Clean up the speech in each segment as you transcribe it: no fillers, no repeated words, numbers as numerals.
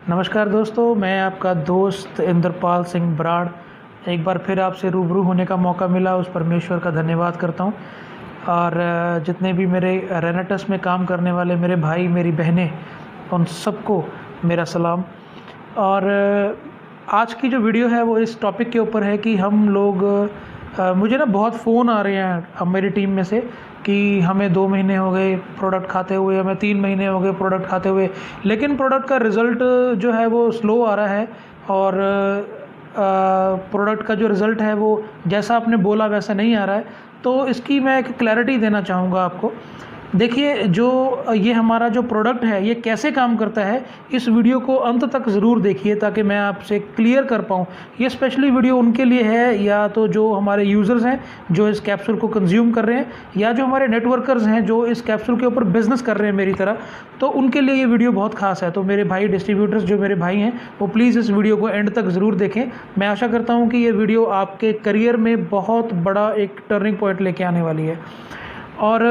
नमस्कार दोस्तों, मैं आपका दोस्त इंद्रपाल सिंह बराड़ एक बार फिर आपसे रूबरू होने का मौका मिला, उस परमेश्वर का धन्यवाद करता हूँ। और जितने भी मेरे रेनेटस में काम करने वाले मेरे भाई मेरी बहनें, उन सबको मेरा सलाम। और आज की जो वीडियो है वो इस टॉपिक के ऊपर है कि हम लोग मुझे ना बहुत फ़ोन आ रहे हैं अब मेरी टीम में से कि हमें 2 महीने हो गए प्रोडक्ट खाते हुए, हमें 3 महीने हो गए प्रोडक्ट खाते हुए, लेकिन प्रोडक्ट का रिज़ल्ट जो है वो स्लो आ रहा है। और प्रोडक्ट का जो रिज़ल्ट है वो जैसा आपने बोला वैसा नहीं आ रहा है। तो इसकी मैं एक क्लैरिटी देना चाहूँगा आपको। देखिए, जो ये हमारा जो प्रोडक्ट है ये कैसे काम करता है, इस वीडियो को अंत तक ज़रूर देखिए ताकि मैं आपसे क्लियर कर पाऊँ। ये स्पेशली वीडियो उनके लिए है, या तो जो हमारे यूज़र्स हैं जो इस कैप्सूल को कंज्यूम कर रहे हैं, या जो हमारे नेटवर्कर्स हैं जो इस कैप्सूल के ऊपर बिज़नेस कर रहे हैं मेरी तरह, तो उनके लिए ये वीडियो बहुत खास है। तो मेरे भाई डिस्ट्रीब्यूटर्स जो मेरे भाई हैं वो प्लीज़ इस वीडियो को एंड तक ज़रूर देखें। मैं आशा करता हूँ कि ये वीडियो आपके करियर में बहुत बड़ा एक टर्निंग पॉइंट लेके आने वाली है। और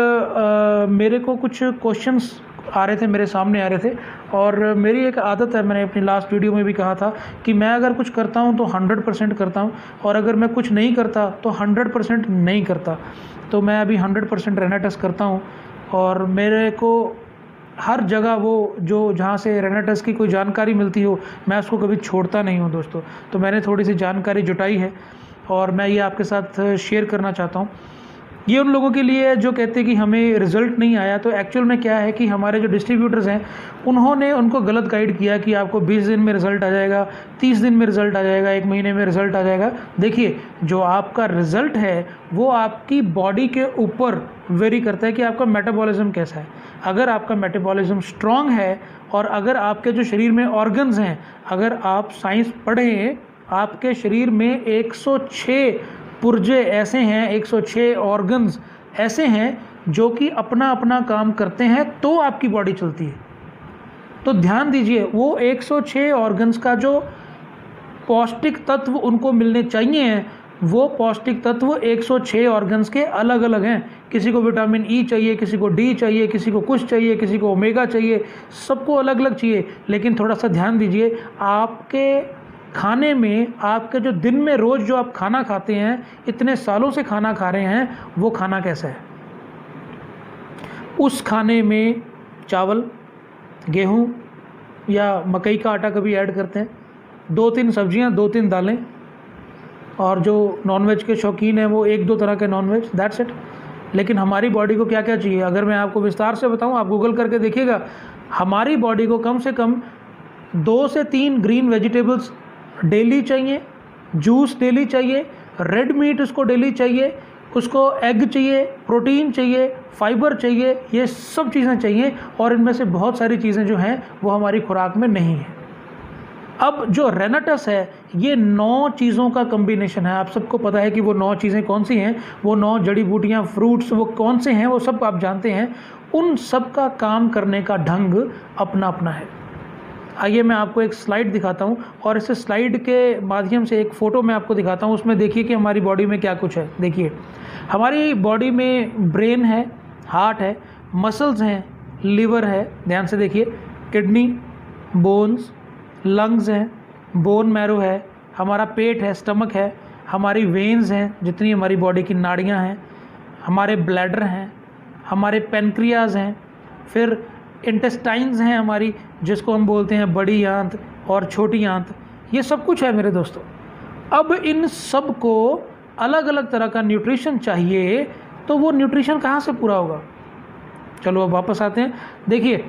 मेरे को कुछ क्वेश्चंस आ रहे थे, मेरे सामने आ रहे थे, और मेरी एक आदत है, मैंने अपनी लास्ट वीडियो में भी कहा था कि मैं अगर कुछ करता हूं तो 100% करता हूं, और अगर मैं कुछ नहीं करता तो 100% नहीं करता। तो मैं अभी 100% रेनेटस करता हूं, और मेरे को हर जगह वो जो जहाँ से रेनेटस की कोई जानकारी मिलती हो मैं उसको कभी छोड़ता नहीं हूँ दोस्तों। तो मैंने थोड़ी सी जानकारी जुटाई है और मैं ये आपके साथ शेयर करना चाहता हूँ। ये उन लोगों के लिए है जो कहते हैं कि हमें रिज़ल्ट नहीं आया। तो एक्चुअल में क्या है कि हमारे जो डिस्ट्रीब्यूटर्स हैं उन्होंने उनको गलत गाइड किया कि आपको 20 दिन में रिज़ल्ट आ जाएगा, 30 दिन में रिज़ल्ट आ जाएगा, 1 महीने में रिज़ल्ट आ जाएगा। देखिए, जो आपका रिज़ल्ट है वो आपकी बॉडी के ऊपर वेरी करता है कि आपका मेटाबॉलिज्म कैसा है। अगर आपका मेटाबॉलिज्म स्ट्रॉन्ग है और अगर आपके जो शरीर में ऑर्गन्स हैं, अगर आप साइंस पढ़ें, आपके शरीर में 106 पुर्जे ऐसे हैं, 106 ऑर्गन्स ऐसे हैं जो कि अपना अपना काम करते हैं तो आपकी बॉडी चलती है। तो ध्यान दीजिए, वो 106 ऑर्गन्स का जो पौष्टिक तत्व उनको मिलने चाहिए, वो पौष्टिक तत्व 106 ऑर्गन्स के अलग अलग हैं। किसी को विटामिन ई चाहिए, किसी को डी चाहिए, किसी को कुछ चाहिए, किसी को ओमेगा चाहिए, सबको अलग अलग चाहिए। लेकिन थोड़ा सा ध्यान दीजिए, आपके खाने में, आपके जो दिन में रोज़ जो आप खाना खाते हैं, इतने सालों से खाना खा रहे हैं, वो खाना कैसा है। उस खाने में चावल, गेहूं या मकई का आटा कभी ऐड करते हैं, 2-3 सब्जियां, 2-3 दालें, और जो नॉनवेज के शौकीन हैं वो 1-2 तरह के नॉनवेज, दैट्स इट। लेकिन हमारी बॉडी को क्या क्या चाहिए, अगर मैं आपको विस्तार से बताऊं, आप गूगल करके देखिएगा, हमारी बॉडी को कम से कम 2 से 3 ग्रीन वेजिटेबल्स डेली चाहिए, जूस डेली चाहिए, रेड मीट उसको डेली चाहिए, उसको एग चाहिए, प्रोटीन चाहिए, फाइबर चाहिए, ये सब चीज़ें चाहिए। और इनमें से बहुत सारी चीज़ें जो हैं वो हमारी खुराक में नहीं है। अब जो रेनेटस है ये 9 चीज़ों का कम्बिनेशन है। आप सबको पता है कि वो 9 चीज़ें कौन सी हैं, वो 9 जड़ी बूटियाँ, फ्रूट्स वो कौन से हैं, वो सब आप जानते हैं। उन सब का काम करने का ढंग अपना अपना है। आइए मैं आपको एक स्लाइड दिखाता हूँ, और इस स्लाइड के माध्यम से एक फ़ोटो मैं आपको दिखाता हूँ। उसमें देखिए कि हमारी बॉडी में क्या कुछ है। देखिए, हमारी बॉडी में ब्रेन है, हार्ट है, मसल्स हैं, लिवर है, ध्यान से देखिए, किडनी, बोन्स, लंग्स हैं, बोन मैरो है, हमारा पेट है, स्टमक है, हमारी वेन्स हैं, जितनी हमारी बॉडी की नाड़ियाँ हैं, हमारे ब्लैडर हैं, हमारे पेनक्रियाज हैं, फिर इंटेस्टाइन्स हैं हमारी, जिसको हम बोलते हैं बड़ी आंत और छोटी आंत। ये सब कुछ है मेरे दोस्तों। अब इन सब को अलग अलग तरह का न्यूट्रिशन चाहिए, तो वो न्यूट्रिशन कहाँ से पूरा होगा। चलो अब वापस आते हैं। देखिए,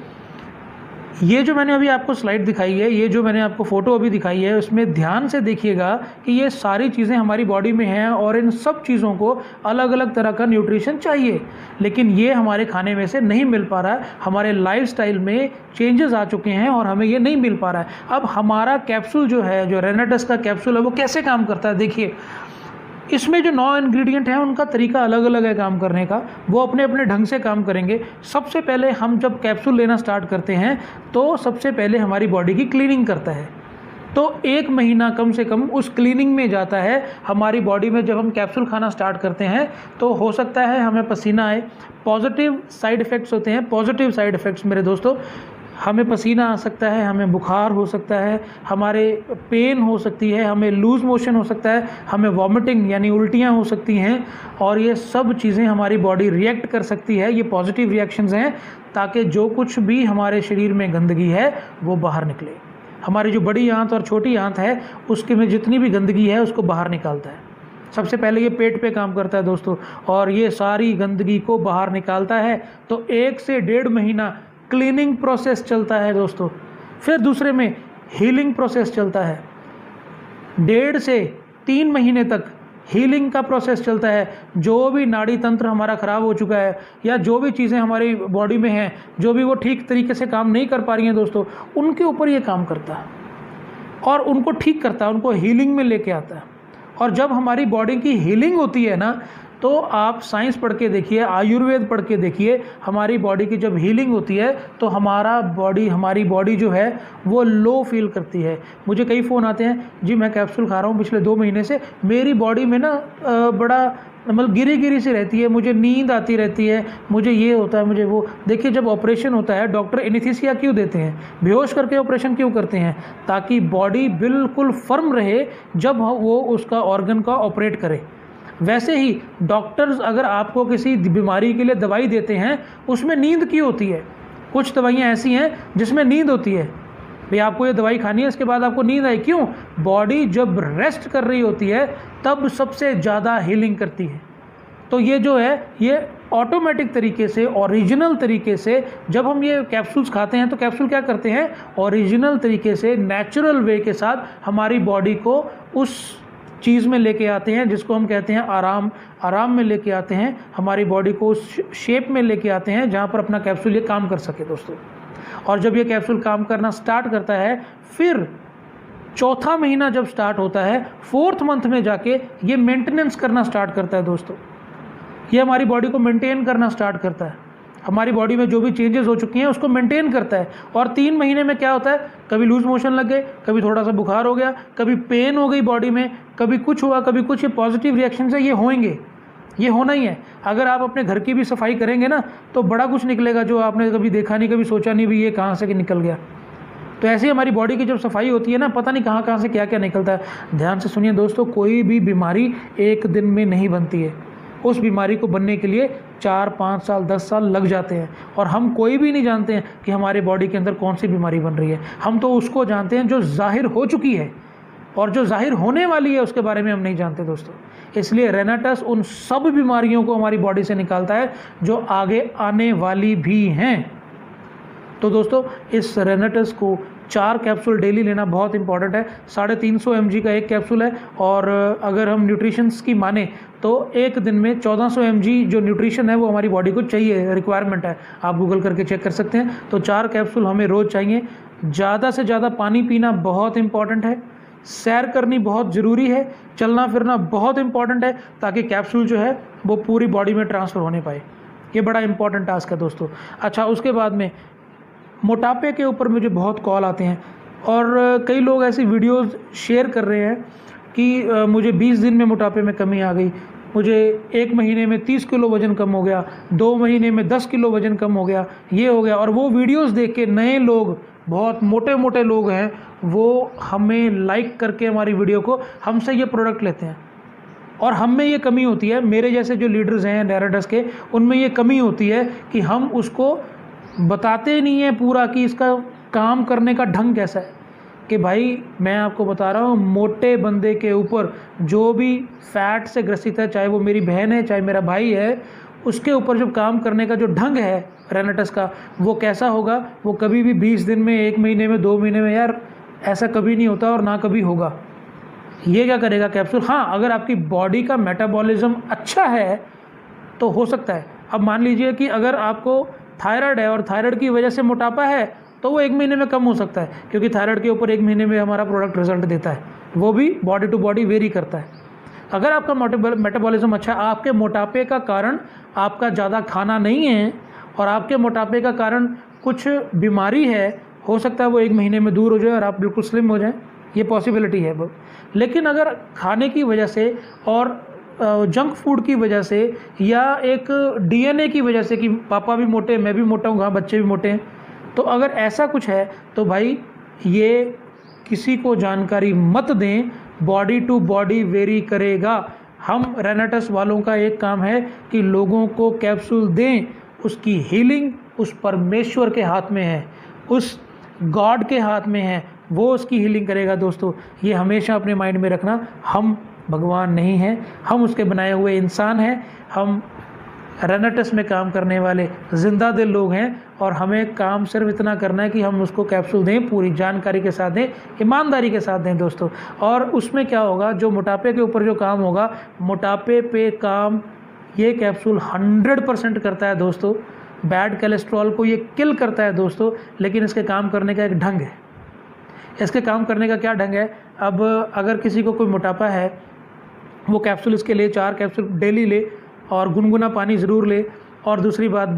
ये जो मैंने अभी आपको स्लाइड दिखाई है, ये जो मैंने आपको फ़ोटो अभी दिखाई है, उसमें ध्यान से देखिएगा कि ये सारी चीज़ें हमारी बॉडी में हैं, और इन सब चीज़ों को अलग अलग तरह का न्यूट्रिशन चाहिए। लेकिन ये हमारे खाने में से नहीं मिल पा रहा है, हमारे लाइफस्टाइल में चेंजेस आ चुके हैं और हमें ये नहीं मिल पा रहा है। अब हमारा कैप्सूल जो है, जो रेनेटस का कैप्सूल है, वो कैसे काम करता है। देखिए, इसमें जो 9 इंग्रेडिएंट हैं उनका तरीका अलग अलग है काम करने का, वो अपने अपने ढंग से काम करेंगे। सबसे पहले हम जब कैप्सूल लेना स्टार्ट करते हैं तो सबसे पहले हमारी बॉडी की क्लीनिंग करता है। तो 1 महीना कम से कम उस क्लीनिंग में जाता है हमारी बॉडी में। जब हम कैप्सूल खाना स्टार्ट करते हैं तो हो सकता है हमें पसीना आए, पॉजिटिव साइड इफ़ेक्ट्स होते हैं। पॉजिटिव साइड इफ़ेक्ट्स मेरे दोस्तों, हमें पसीना आ सकता है, हमें बुखार हो सकता है, हमारे पेन हो सकती है, हमें लूज़ मोशन हो सकता है, हमें वॉमिटिंग यानी उल्टियाँ हो सकती हैं, और ये सब चीज़ें हमारी बॉडी रिएक्ट कर सकती है। ये पॉजिटिव रिएक्शंस हैं, ताकि जो कुछ भी हमारे शरीर में गंदगी है वो बाहर निकले। हमारी जो बड़ी आंत और छोटी आंत है उसके में जितनी भी गंदगी है उसको बाहर निकालता है। सबसे पहले ये पेट पे काम करता है दोस्तों, और ये सारी गंदगी को बाहर निकालता है। तो 1 से 1.5 महीना क्लीनिंग प्रोसेस चलता है दोस्तों। फिर दूसरे में हीलिंग प्रोसेस चलता है। 1.5 से 3 महीने तक हीलिंग का प्रोसेस चलता है। जो भी नाड़ी तंत्र हमारा ख़राब हो चुका है, या जो भी चीज़ें हमारी बॉडी में हैं, जो भी वो ठीक तरीके से काम नहीं कर पा रही हैं दोस्तों, उनके ऊपर ये काम करता है और उनको ठीक करता है, उनको हीलिंग में लेके आता है। और जब हमारी बॉडी की हीलिंग होती है ना, तो आप साइंस पढ़ के देखिए, आयुर्वेद पढ़ के देखिए, हमारी बॉडी की जब हीलिंग होती है तो हमारी बॉडी जो है वो लो फील करती है। मुझे कई फ़ोन आते हैं, जी मैं कैप्सूल खा रहा हूँ पिछले 2 महीने से, मेरी बॉडी में ना बड़ा मतलब गिरी सी रहती है, मुझे नींद आती रहती है, मुझे ये होता है, मुझे वो। देखिए, जब ऑपरेशन होता है डॉक्टर एनेस्थीसिया क्यों देते हैं, बेहोश करके ऑपरेशन क्यों करते हैं? ताकि बॉडी बिल्कुल फर्म रहे जब वो उसका ऑर्गन का ऑपरेट करे। वैसे ही डॉक्टर्स अगर आपको किसी बीमारी के लिए दवाई देते हैं, उसमें नींद क्यों होती है? कुछ दवाइयाँ ऐसी हैं जिसमें नींद होती है, भाई आपको ये दवाई खानी है, इसके बाद आपको नींद आई। क्यों? बॉडी जब रेस्ट कर रही होती है तब सबसे ज़्यादा हीलिंग करती है। तो ये जो है, ये ऑटोमेटिक तरीके से, ओरिजिनल तरीके से जब हम ये कैप्सूल्स खाते हैं, तो कैप्सूल क्या करते हैं, ओरिजिनल तरीके से नेचुरल वे के साथ हमारी बॉडी को उस चीज़ में लेके आते हैं जिसको हम कहते हैं आराम में लेके आते हैं। हमारी बॉडी को उस शेप में लेके आते हैं जहाँ पर अपना कैप्सूल ये काम कर सके दोस्तों। और जब ये कैप्सूल काम करना स्टार्ट करता है, फिर 4था महीना जब स्टार्ट होता है, 4th मंथ में जाके ये मेंटेनेंस करना स्टार्ट करता है दोस्तों। ये हमारी बॉडी को मेंटेन करना स्टार्ट करता है, हमारी बॉडी में जो भी चेंजेस हो चुकी हैं उसको मेंटेन करता है। और 3 महीने में क्या होता है, कभी लूज मोशन लग गए, कभी थोड़ा सा बुखार हो गया, कभी पेन हो गई बॉडी में, कभी कुछ हुआ, कभी कुछ। ये पॉजिटिव रिएक्शन है, ये होंगे, ये होना ही है। अगर आप अपने घर की भी सफाई करेंगे ना, तो बड़ा कुछ निकलेगा जो आपने कभी देखा नहीं, कभी सोचा नहीं भी ये कहाँ से निकल गया। तो ऐसे ही हमारी बॉडी की जब सफाई होती है ना, पता नहीं कहाँ से क्या क्या निकलता है। ध्यान से सुनिए दोस्तों, कोई भी बीमारी एक दिन में नहीं बनती है। उस बीमारी को बनने के लिए 4, 5 साल, 10 साल लग जाते हैं। और हम कोई भी नहीं जानते हैं कि हमारे बॉडी के अंदर कौन सी बीमारी बन रही है। हम तो उसको जानते हैं जो जाहिर हो चुकी है, और जो जाहिर होने वाली है उसके बारे में हम नहीं जानते दोस्तों। इसलिए रेनाटस उन सब बीमारियों को हमारी बॉडी से निकालता है जो आगे आने वाली भी हैं। तो दोस्तों, इस रेनाटस को 4 कैप्सूल डेली लेना बहुत इंपॉर्टेंट है। 350 mg का एक कैप्सूल है, और अगर हम न्यूट्रिशंस की माने तो एक दिन में 1400 mg जो न्यूट्रिशन है वो हमारी बॉडी को चाहिए, रिक्वायरमेंट है। आप गूगल करके चेक कर सकते हैं। तो 4 कैप्सूल हमें रोज़ चाहिए। ज़्यादा से ज़्यादा पानी पीना बहुत इंपॉर्टेंट है। सैर करनी बहुत ज़रूरी है। चलना फिरना बहुत इंपॉर्टेंट है, ताकि कैप्सूल जो है वो पूरी बॉडी में ट्रांसफ़र होने पाए। ये बड़ा इंपॉर्टेंट टास्क है दोस्तों। अच्छा, उसके बाद में मोटापे के ऊपर मुझे बहुत कॉल आते हैं, और कई लोग ऐसी वीडियोस शेयर कर रहे हैं कि मुझे 20 दिन में मोटापे में कमी आ गई, मुझे 1 महीने में 30 किलो वज़न कम हो गया, 2 महीने में 10 किलो वज़न कम हो गया, ये हो गया। और वो वीडियोस देख के नए लोग, बहुत मोटे मोटे लोग हैं, वो हमें लाइक करके हमारी वीडियो को हमसे ये प्रोडक्ट लेते हैं। और हम में ये कमी होती है, मेरे जैसे जो लीडर्स हैं रेनाटस के, उनमें ये कमी होती है कि हम उसको बताते नहीं हैं पूरा कि इसका काम करने का ढंग कैसा है। कि भाई मैं आपको बता रहा हूँ, मोटे बंदे के ऊपर जो भी फैट से ग्रसित है, चाहे वो मेरी बहन है चाहे मेरा भाई है, उसके ऊपर जो काम करने का जो ढंग है रेनाटस का, वो कैसा होगा, वो कभी भी 20 दिन में, 1 महीने में, 2 महीने में, यार ऐसा कभी नहीं होता और ना कभी होगा। ये क्या करेगा कैप्सूल? हाँ, अगर आपकी बॉडी का मेटाबॉलिज्म अच्छा है तो हो सकता है। अब मान लीजिए कि अगर आपको थायराइड है और थायराइड की वजह से मोटापा है, तो वो 1 महीने में कम हो सकता है, क्योंकि थायराइड के ऊपर 1 महीने में हमारा प्रोडक्ट रिजल्ट देता है। वो भी बॉडी टू बॉडी वेरी करता है। अगर आपका मेटाबॉलिज्म अच्छा है, आपके मोटापे का कारण आपका ज़्यादा खाना नहीं है, और आपके मोटापे का कारण कुछ बीमारी है, हो सकता है वो 1 महीने में दूर हो जाए और आप बिल्कुल स्लिम हो जाएं। ये पॉसिबिलिटी है। लेकिन अगर खाने की वजह से और जंक फूड की वजह से, या एक DNA की वजह से कि पापा भी मोटे, मैं भी मोटा हूँ, हाँ बच्चे भी मोटे हैं, तो अगर ऐसा कुछ है तो भाई ये किसी को जानकारी मत दें, बॉडी टू बॉडी वेरी करेगा। हम रेनाटस वालों का एक काम है कि लोगों को कैप्सूल दें, उसकी हीलिंग उस परमेश्वर के हाथ में है, उस गॉड के हाथ में है, वो उसकी हीलिंग करेगा। दोस्तों ये हमेशा अपने माइंड में रखना, हम भगवान नहीं हैं, हम उसके बनाए हुए इंसान हैं, हम रेनाटस में काम करने वाले जिंदा दिल लोग हैं और हमें काम सिर्फ इतना करना है कि हम उसको कैप्सूल दें, पूरी जानकारी के साथ दें, ईमानदारी के साथ दें दोस्तों। और उसमें क्या होगा, जो मोटापे के ऊपर जो काम होगा, मोटापे पे काम ये कैप्सूल 100% करता है दोस्तों। बैड कोलेस्ट्रॉल को ये किल करता है दोस्तों, लेकिन इसके काम करने का एक ढंग है। इसके काम करने का क्या ढंग है, अब अगर किसी को कोई मोटापा है, वो कैप्सूल इसके ले 4 कैप्सूल डेली ले और गुनगुना पानी ज़रूर ले। और दूसरी बात,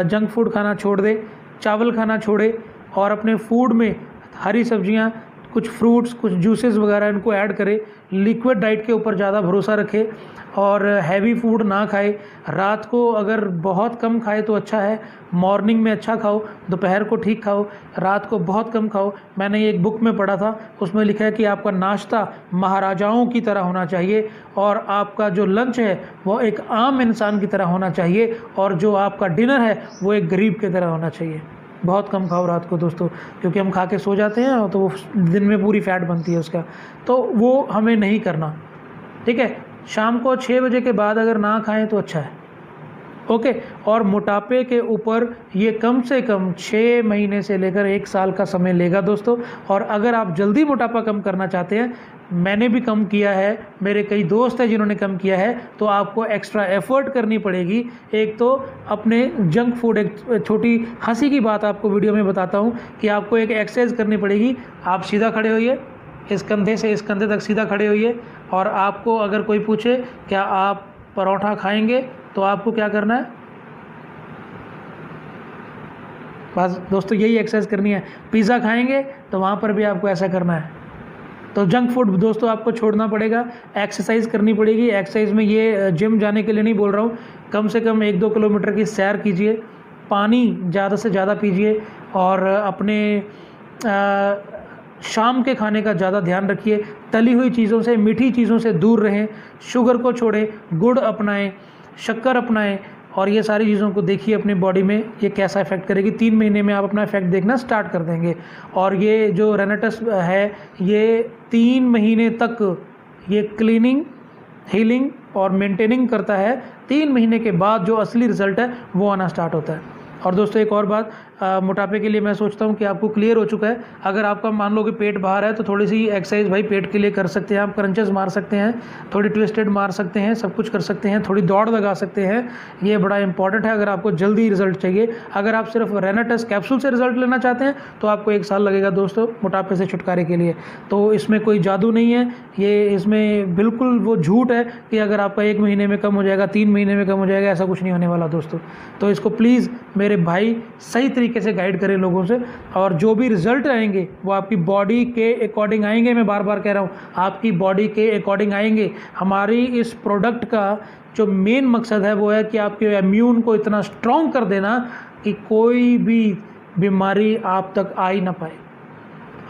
जंक फूड खाना छोड़ दे, चावल खाना छोड़े और अपने फूड में हरी सब्जियां, कुछ फ्रूट्स, कुछ जूसेस वगैरह इनको ऐड करे। लिक्विड डाइट के ऊपर ज़्यादा भरोसा रखे और हैवी फूड ना खाए। रात को अगर बहुत कम खाए तो अच्छा है, मॉर्निंग में अच्छा खाओ, दोपहर को ठीक खाओ, रात को बहुत कम खाओ। मैंने एक बुक में पढ़ा था, उसमें लिखा है कि आपका नाश्ता महाराजाओं की तरह होना चाहिए और आपका जो लंच है वो एक आम इंसान की तरह होना चाहिए और जो आपका डिनर है वो एक गरीब की तरह होना चाहिए। बहुत कम खाओ रात को दोस्तों, क्योंकि हम खा के सो जाते हैं तो वो दिन में पूरी फैट बनती है उसका, तो वो हमें नहीं करना, ठीक है। शाम को 6 बजे के बाद अगर ना खाएं तो अच्छा है, ओके। और मोटापे के ऊपर ये कम से कम 6 महीने से लेकर 1 साल का समय लेगा दोस्तों। और अगर आप जल्दी मोटापा कम करना चाहते हैं, मैंने भी कम किया है, मेरे कई दोस्त हैं जिन्होंने कम किया है, तो आपको एक्स्ट्रा एफर्ट करनी पड़ेगी। एक तो अपने जंक फूड, एक छोटी हंसी की बात आपको वीडियो में बताता हूँ कि आपको एक एक्सरसाइज करनी पड़ेगी। आप सीधा खड़े होइए, इस कंधे से इस कंधे तक सीधा खड़े होइए और आपको अगर कोई पूछे क्या आप परोठा खाएंगे तो आपको क्या करना है, बस दोस्तों यही एक्सरसाइज करनी है। पिज़्ज़ा खाएंगे तो वहाँ पर भी आपको ऐसा करना है। तो जंक फूड दोस्तों आपको छोड़ना पड़ेगा, एक्सरसाइज करनी पड़ेगी। एक्सरसाइज में ये जिम जाने के लिए नहीं बोल रहा हूँ, कम से कम 1-2 किलोमीटर की सैर कीजिए, पानी ज़्यादा से ज़्यादा पीजिए और अपने शाम के खाने का ज़्यादा ध्यान रखिए। तली हुई चीज़ों से, मीठी चीज़ों से दूर रहें, शुगर को छोड़ें, गुड़ अपनाएं, शक्कर अपनाएं और ये सारी चीज़ों को देखिए अपनी बॉडी में ये कैसा इफेक्ट करेगी। 3 महीने में आप अपना इफेक्ट देखना स्टार्ट कर देंगे। और ये जो रेनाटस है ये 3 महीने तक ये क्लीनिंग, हीलिंग और मेंटेनिंग करता है। 3 महीने के बाद जो असली रिजल्ट है वो आना स्टार्ट होता है। और दोस्तों एक और बात, मोटापे के लिए मैं सोचता हूँ कि आपको क्लियर हो चुका है। अगर आपका मान लो कि पेट बाहर है तो थोड़ी सी एक्सरसाइज भाई पेट के लिए कर सकते हैं। आप क्रंचेस मार सकते हैं, थोड़ी ट्विस्टेड मार सकते हैं, सब कुछ कर सकते हैं, थोड़ी दौड़ लगा सकते हैं। ये बड़ा इंपॉर्टेंट है अगर आपको जल्दी रिजल्ट चाहिए। अगर आप सिर्फ रेनाटस कैप्सूल से रिजल्ट लेना चाहते हैं तो आपको 1 साल लगेगा दोस्तों मोटापे से छुटकारे के लिए। तो इसमें कोई जादू नहीं है, ये इसमें बिल्कुल वो झूठ है कि अगर आपका 1 महीने में कम हो जाएगा, 3 महीने में कम हो जाएगा, ऐसा कुछ नहीं होने वाला दोस्तों। तो इसको प्लीज़ मेरे भाई सही तरीके से गाइड करें लोगों से, और जो भी रिजल्ट आएंगे वो आपकी बॉडी के अकॉर्डिंग आएंगे। मैं बार बार कह रहा हूँ, आपकी बॉडी के अकॉर्डिंग आएंगे। हमारी इस प्रोडक्ट का जो मेन मकसद है वो है कि आपके इम्यून को इतना स्ट्रॉन्ग कर देना कि कोई भी बीमारी आप तक आ ही ना पाए।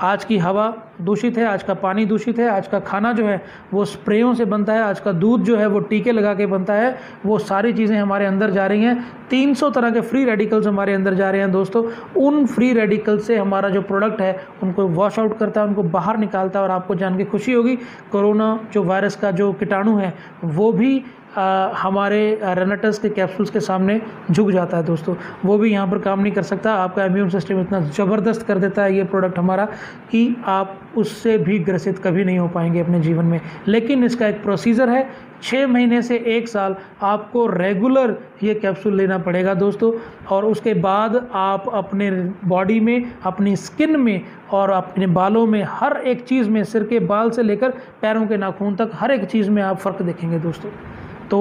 आज की हवा दूषित है, आज का पानी दूषित है, आज का खाना जो है वो स्प्रेयों से बनता है, आज का दूध जो है वो टीके लगा के बनता है, वो सारी चीज़ें हमारे अंदर जा रही हैं। 300 तरह के फ्री रेडिकल्स हमारे अंदर जा रहे हैं दोस्तों। उन फ्री रेडिकल से हमारा जो प्रोडक्ट है उनको वॉश आउट करता है, उनको बाहर निकालता है। और आपको जान के खुशी होगी, कोरोना जो वायरस का जो कीटाणु है वो भी हमारे रेनाटस के कैप्सूल्स के सामने झुक जाता है दोस्तों। वो भी यहाँ पर काम नहीं कर सकता। आपका इम्यून सिस्टम इतना ज़बरदस्त कर देता है ये प्रोडक्ट हमारा कि आप उससे भी ग्रसित कभी नहीं हो पाएंगे अपने जीवन में। लेकिन इसका एक प्रोसीजर है, 6 महीने से 1 साल आपको रेगुलर ये कैप्सूल लेना पड़ेगा दोस्तों। और उसके बाद आप अपने बॉडी में, अपनी स्किन में और अपने बालों में, हर एक चीज़ में, सिर के बाल से लेकर पैरों के नाखून तक हर एक चीज़ में आप फ़र्क देखेंगे दोस्तों। तो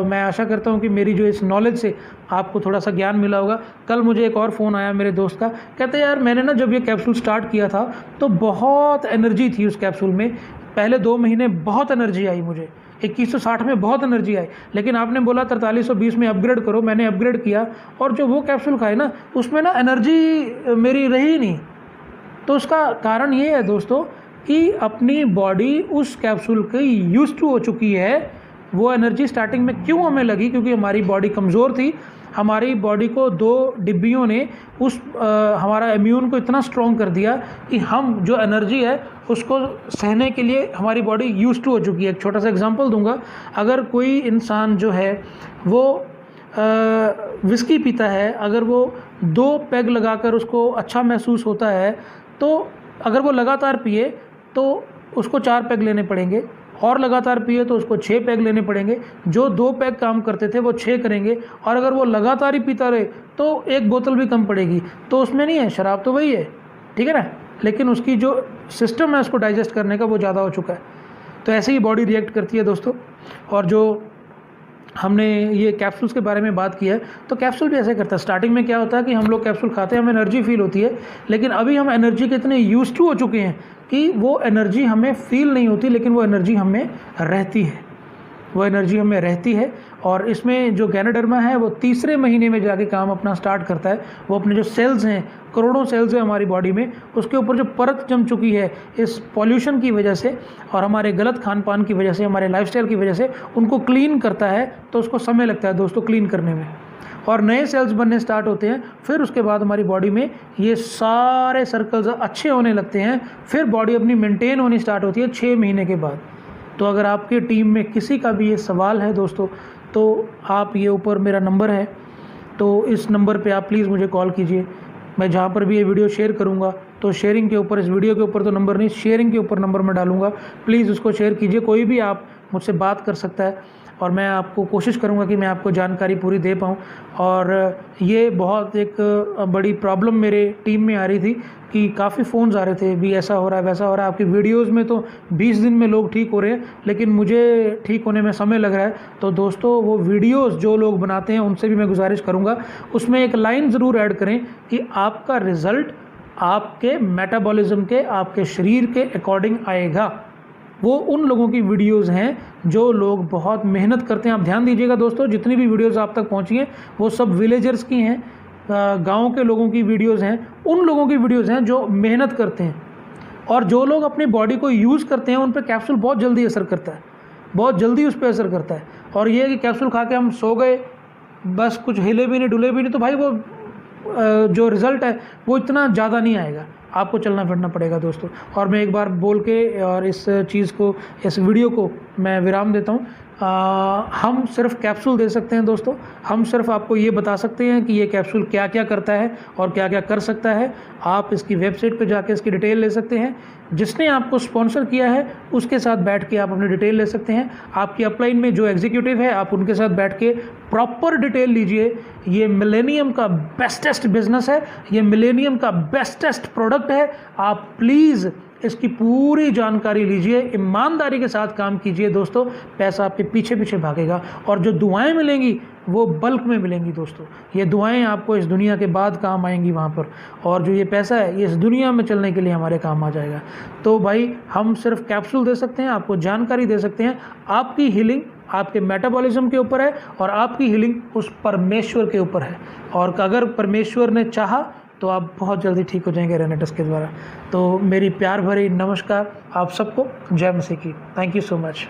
मैं आशा करता हूँ कि मेरी जो इस नॉलेज से आपको थोड़ा सा ज्ञान मिला होगा। कल मुझे एक और फ़ोन आया मेरे दोस्त का, कहते यार मैंने ना जब ये कैप्सूल स्टार्ट किया था तो बहुत एनर्जी थी उस कैप्सूल में, पहले 2 महीने बहुत एनर्जी आई मुझे, 2160 में बहुत एनर्जी आई, लेकिन आपने बोला 4320 में अपग्रेड करो, मैंने अपग्रेड किया और जो वो कैप्सूल खाए ना उसमें ना एनर्जी मेरी रही नहीं। तो उसका कारण ये है दोस्तों कि अपनी बॉडी उस कैप्सूल की यूज्ड टू हो चुकी है। वो एनर्जी स्टार्टिंग में क्यों हमें लगी? क्योंकि हमारी बॉडी कमज़ोर थी। हमारी बॉडी को 2 डिब्बियों ने हमारा इम्यून को इतना स्ट्रॉन्ग कर दिया कि हम जो एनर्जी है उसको सहने के लिए हमारी बॉडी यूज्ड टू हो चुकी है। एक छोटा सा एग्जांपल दूंगा, अगर कोई इंसान जो है वो विस्की पीता है, अगर वो 2 पैग लगाकर उसको अच्छा महसूस होता है, तो अगर वो लगातार पिए तो उसको 4 पैग लेने पड़ेंगे, और लगातार पिए तो उसको 6 पैग लेने पड़ेंगे। जो 2 पैग काम करते थे वो 6 करेंगे, और अगर वो लगातार ही पीता रहे तो 1 बोतल भी कम पड़ेगी। तो उसमें नहीं है, शराब तो वही है, ठीक है ना, लेकिन उसकी जो सिस्टम है उसको डाइजेस्ट करने का वो ज़्यादा हो चुका है। तो ऐसे ही बॉडी रिएक्ट करती है दोस्तों। और जो हमने ये कैप्सूल्स के बारे में बात की है, तो कैप्सूल भी ऐसे करता है। स्टार्टिंग में क्या होता है कि हम लोग कैप्सूल खाते हैं, हमें एनर्जी फील होती है, लेकिन अभी हम एनर्जी के इतने यूज्ड टू हो चुके हैं कि वो एनर्जी हमें फील नहीं होती, लेकिन वो एनर्जी हमें रहती है, वो एनर्जी हमें रहती है। और इसमें जो गैनोडर्मा है वो 3रे महीने में जाके काम अपना स्टार्ट करता है। वो अपने जो सेल्स हैं, करोड़ों सेल्स हैं हमारी बॉडी में, उसके ऊपर जो परत जम चुकी है इस पॉल्यूशन की वजह से और हमारे गलत खान पान की वजह से, हमारे लाइफस्टाइल की वजह से, उनको क्लीन करता है। तो उसको समय लगता है दोस्तों क्लीन करने में, और नए सेल्स बनने स्टार्ट होते हैं। फिर उसके बाद हमारी बॉडी में ये सारे सर्कल्स अच्छे होने लगते हैं। फिर बॉडी अपनी मेंटेन होनी स्टार्ट होती है 6 महीने के बाद। तो अगर आपके टीम में किसी का भी ये सवाल है दोस्तों, तो आप ये ऊपर मेरा नंबर है, तो इस नंबर पे आप प्लीज़ मुझे कॉल कीजिए। मैं जहाँ पर भी ये वीडियो शेयर करूँगा तो शेयरिंग के ऊपर, इस वीडियो के ऊपर तो नंबर नहीं, शेयरिंग के ऊपर नंबर मैं डालूँगा, प्लीज़ उसको शेयर कीजिए। कोई भी आप मुझसे बात कर सकता है और मैं आपको कोशिश करूँगा कि मैं आपको जानकारी पूरी दे पाऊँ। और ये बहुत एक बड़ी प्रॉब्लम मेरे टीम में आ रही थी कि काफ़ी फ़ोन्स आ रहे थे, भी ऐसा हो रहा है, वैसा हो रहा है, आपकी वीडियोस में तो 20 दिन में लोग ठीक हो रहे हैं, लेकिन मुझे ठीक होने में समय लग रहा है। तो दोस्तों वो वीडियोस जो लोग बनाते हैं उनसे भी मैं गुजारिश करूँगा, उसमें एक लाइन ज़रूर ऐड करें कि आपका रिज़ल्ट आपके मेटाबॉलिज्म के, आपके शरीर के अकॉर्डिंग आएगा। वो उन लोगों की वीडियोस हैं जो लोग बहुत मेहनत करते हैं। आप ध्यान दीजिएगा दोस्तों, जितनी भी वीडियोस आप तक पहुंची हैं वो सब विलेजर्स की हैं, गांव के लोगों की वीडियोस हैं, उन लोगों की वीडियोस हैं जो मेहनत करते हैं। और जो लोग अपनी बॉडी को यूज़ करते हैं उन पर कैप्सूल बहुत जल्दी असर करता है, बहुत जल्दी उस पर असर करता है। और ये है कि कैप्सूल खा के हम सो गए, बस कुछ हिले भी नहीं, डुले भी नहीं, तो भाई वो जो रिज़ल्ट है वो इतना ज़्यादा नहीं आएगा। आपको चलना फिरना पड़ेगा दोस्तों। और मैं एक बार बोल के और इस चीज़ को, इस वीडियो को मैं विराम देता हूँ। हम सिर्फ कैप्सूल दे सकते हैं दोस्तों, हम सिर्फ आपको ये बता सकते हैं कि ये कैप्सूल क्या क्या करता है और क्या क्या कर सकता है। आप इसकी वेबसाइट पे जाके इसकी डिटेल ले सकते हैं। जिसने आपको स्पॉन्सर किया है उसके साथ बैठ के आप अपनी डिटेल ले सकते हैं। आपकी अपलाइन में जो एग्जीक्यूटिव है आप उनके साथ बैठ के प्रॉपर डिटेल लीजिए। ये मिलेनियम का बेस्टेस्ट बिजनेस है, ये मिलेनियम का बेस्टेस्ट प्रोडक्ट है। आप प्लीज़ इसकी पूरी जानकारी लीजिए, ईमानदारी के साथ काम कीजिए दोस्तों। पैसा आपके पीछे पीछे भागेगा और जो दुआएं मिलेंगी वो बल्क में मिलेंगी दोस्तों। ये दुआएं आपको इस दुनिया के बाद काम आएंगी वहाँ पर, और जो ये पैसा है ये इस दुनिया में चलने के लिए हमारे काम आ जाएगा। तो भाई हम सिर्फ कैप्सूल दे सकते हैं, आपको जानकारी दे सकते हैं। आपकी हीलिंग आपके मेटाबॉलिज्म के ऊपर है और आपकी हीलिंग उस परमेश्वर के ऊपर है। और अगर परमेश्वर ने चाहा तो आप बहुत जल्दी ठीक हो जाएंगे रेनेटस के द्वारा। तो मेरी प्यार भरी नमस्कार आप सबको, जय मसीह की। Thank you so much.